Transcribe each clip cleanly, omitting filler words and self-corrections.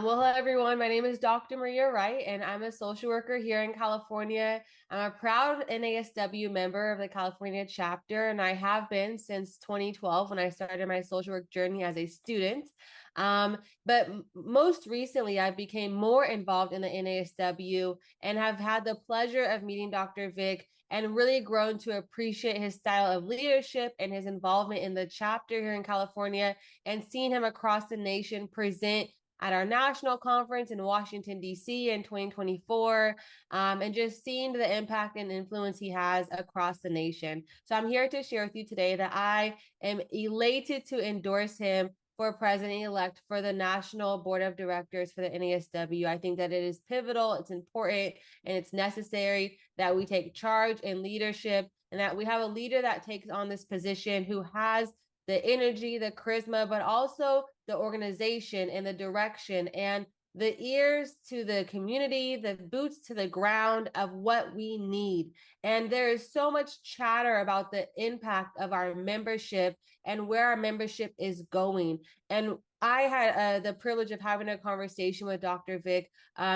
Hello everyone. My name is Dr. Marya Wright, and I'm a social worker here in California. I'm a proud NASW member of the California chapter, and I have been since 2012 when I started my social work journey as a student. But most recently, I became more involved in the NASW and have had the pleasure of meeting Dr. Vic and really grown to appreciate his style of leadership and his involvement in the chapter here in California, and seeing him across the nation present at our national conference in Washington, D.C. in 2024, and just seeing the impact and influence he has across the nation. So I'm here to share with you today that I am elated to endorse him for president-elect for the National Board of Directors for the NASW. I think that it is pivotal, it's important, and it's necessary that we take charge and leadership, and that we have a leader that takes on this position who has the energy, the charisma, but also the organization and the direction and the ears to the community, the boots to the ground of what we need. And there is so much chatter about the impact of our membership and where our membership is going. And I had the privilege of having a conversation with Dr. Vic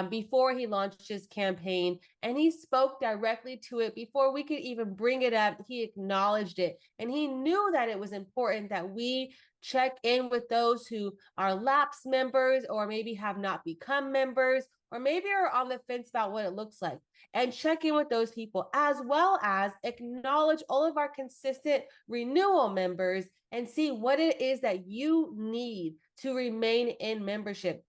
before he launched his campaign, and he spoke directly to it before we could even bring it up. He acknowledged it, and he knew that it was important that we check in with those who are lapsed members or maybe have not become members or maybe are on the fence about what it looks like, and check in with those people, as well as acknowledge all of our consistent renewal members and see what it is that you need to remain in membership.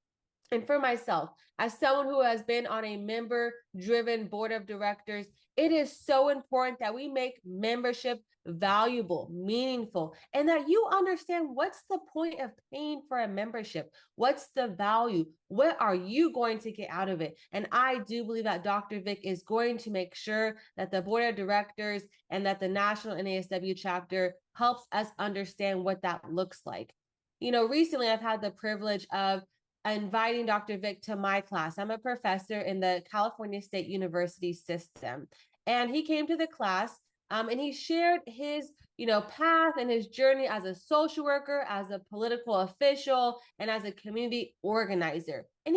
And for myself, as someone who has been on a member-driven board of directors, it is so important that we make membership valuable, meaningful, and that you understand what's the point of paying for a membership? What's the value? What are you going to get out of it? And I do believe that Dr. Vic is going to make sure that the board of directors and that the National NASW chapter helps us understand what that looks like. You know, recently I've had the privilege of inviting Dr. Vic to my class. I'm a professor in the California State University system. And he came to the class and he shared his, path and his journey as a social worker, as a political official, and as a community organizer. And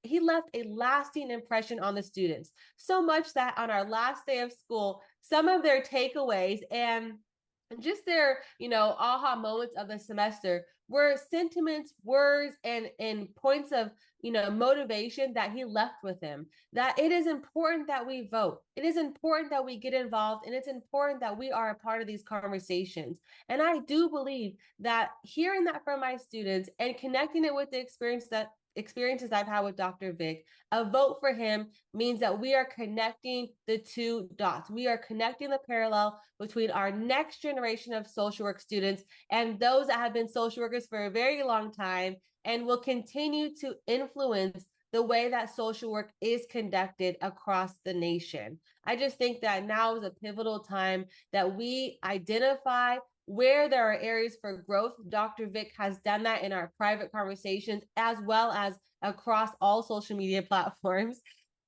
he left a lasting impression on the students, so much that on our last day of school, some of their takeaways and just their, aha moments of the semester were sentiments, words, and points of, motivation that he left with him. That it is important that we vote. It is important that we get involved, and it's important that we are a part of these conversations. And I do believe that hearing that from my students and connecting it with the experiences I've had with Dr. Vic, a vote for him means that we are connecting the two dots. We are connecting the parallel between our next generation of social work students and those that have been social workers for a very long time and will continue to influence the way that social work is conducted across the nation. I just think that now is a pivotal time that we identify where there are areas for growth. Dr. Vic has done that in our private conversations as well as across all social media platforms.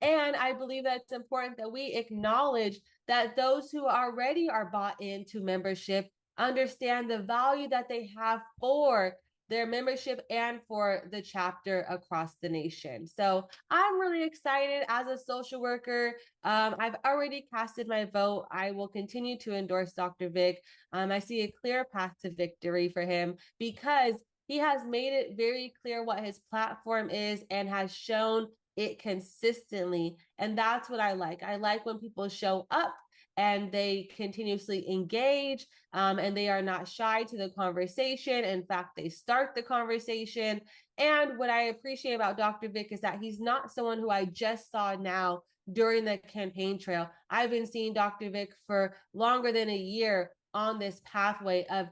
And I believe that it's important that we acknowledge that those who already are bought into membership understand the value that they have for their membership and for the chapter across the nation. So I'm really excited as a social worker. I've already casted my vote. I will continue to endorse Dr. Vic. I see a clear path to victory for him because he has made it very clear what his platform is and has shown it consistently. And that's what I like. I like when people show up and they continuously engage, and they are not shy to the conversation. In fact, they start the conversation. And what I appreciate about Dr. Vic is that he's not someone who I just saw now during the campaign trail. I've been seeing Dr. Vic for longer than a year on this pathway of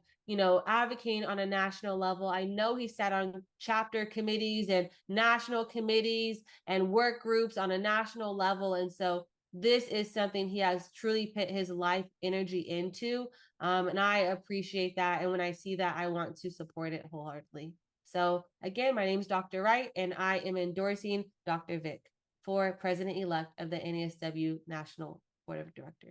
advocating on a national level. I know he sat on chapter committees and national committees and work groups on a national level. And so this is something he has truly put his life energy into. And I appreciate that. And when I see that, I want to support it wholeheartedly. So again, my name is Dr. Wright, and I am endorsing Dr. Vic for president-elect of the NASW National Board of Directors.